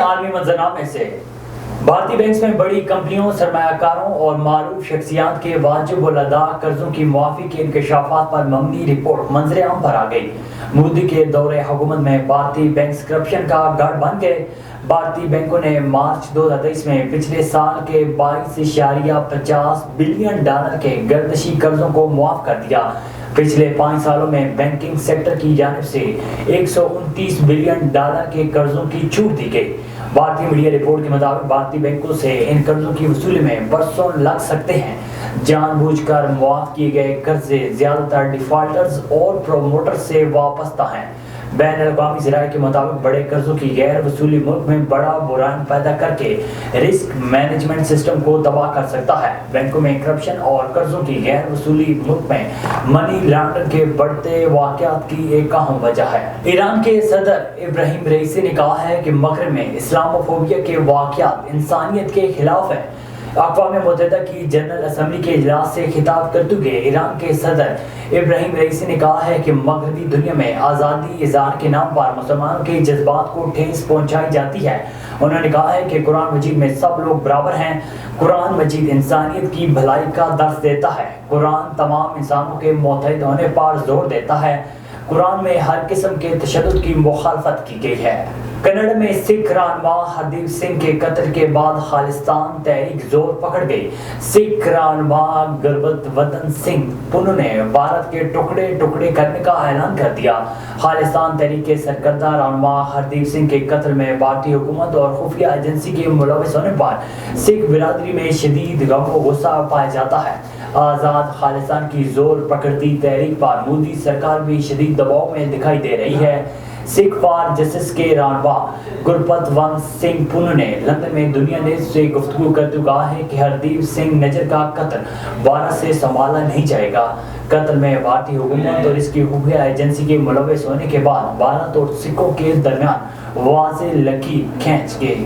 عالمی منظرنامے سے بھارتی بینکس میں بڑی کمپنیوں، سرمایہ کاروں اور معروف شخصیات کے واجب الادا قرضوں کی معافی کے انکشافات پر مبنی رپورٹ منظر عام پر آ گئی۔ مودی کے دور حکومت میں بھارتی بینکس کرپشن کا گڑھ بن گئے۔ بھارتی بینکوں نے مارچ 2023 میں پچھلے سال کے 22.50 بلین ڈالر کے گردشی قرضوں کو معاف کر دیا۔ پچھلے 5 سالوں میں بینکنگ سیکٹر کی جانب سے 129 بلین ڈالر کے قرضوں کی چھوٹ دی گئی۔ بھارتی میڈیا رپورٹ کے مطابق بھارتی بینکوں سے ان قرضوں کی وصولی میں برسوں لگ سکتے ہیں۔ جان بوجھ کر معاف کیے گئے قرضے زیادہ تر ڈیفالٹرز اور پروموٹر سے وابستہ ہیں۔ بین الاقوامی ذرائع کے مطابق بڑے قرضوں کی غیر وصولی ملک میں بڑا بحران پیدا کر کے رسک مینجمنٹ سسٹم کو تباہ کر سکتا ہے۔ بینکوں میں کرپشن اور قرضوں کی غیر وصولی ملک میں منی لانڈرنگ کے بڑھتے واقعات کی ایک اہم وجہ ہے۔ ایران کے صدر ابراہیم رئیسی نے کہا ہے کہ مغرب میں اسلاموفوبیا کے واقعات انسانیت کے خلاف ہیں۔ اقوام متحدہ کی جنرل اسمبلی کے اجلاس سے خطاب کرتے ہوئے ایران کے صدر ابراہیم رئیسی نے کہا ہے کہ مغربی دنیا میں آزادی اظہار کے نام پر مسلمانوں کے جذبات کو ٹھیس پہنچائی جاتی ہے۔ انہوں نے کہا ہے کہ قرآن مجید میں سب لوگ برابر ہیں۔ قرآن مجید انسانیت کی بھلائی کا درس دیتا ہے۔ قرآن تمام انسانوں کے متحد ہونے پر زور دیتا ہے۔ قرآن میں ہر قسم کے تشدد کی مخالفت کی گئی ہے۔ کینیڈا میں سکھ رہنما ہردیپ سنگھ کے قتل کے بعد خالصتان تحریک زور پکڑ گئی۔ سکھ رہنما گربتوردھن سنگھ پنو نے بھارت کے ٹکڑے ٹکڑے کرنے کا اعلان کر دیا۔ خالصتان تحریک کے سرکردہ رہنما ہردیپ سنگھ کے قتل میں بھارتی حکومت اور خفیہ ایجنسی کے ملوث ہونے پر سکھ برادری میں شدید غم و غصہ پایا جاتا ہے۔ آزاد خالصتان کی زور پکڑتی تحریک پر مودی سرکار بھی شدید دباؤ میں دکھائی دے رہی ہے۔ سکھ فار جسٹس کے رہنما گربتوردھن سنگھ پنو نے لندن میں دنیا نیوز سے گفتگو کرتے ہوئے کہا ہے کہ ہردیپ سنگھ نجر کا قتل بھارت سے سنبھالا نہیں جائے گا۔ قتل میں بھارتی حکومت اور اس کی خفیہ ایجنسی کے ملوث ہونے کے بعد بھارت اور سکھوں کے درمیان واضح لکیر کھینچ گئی۔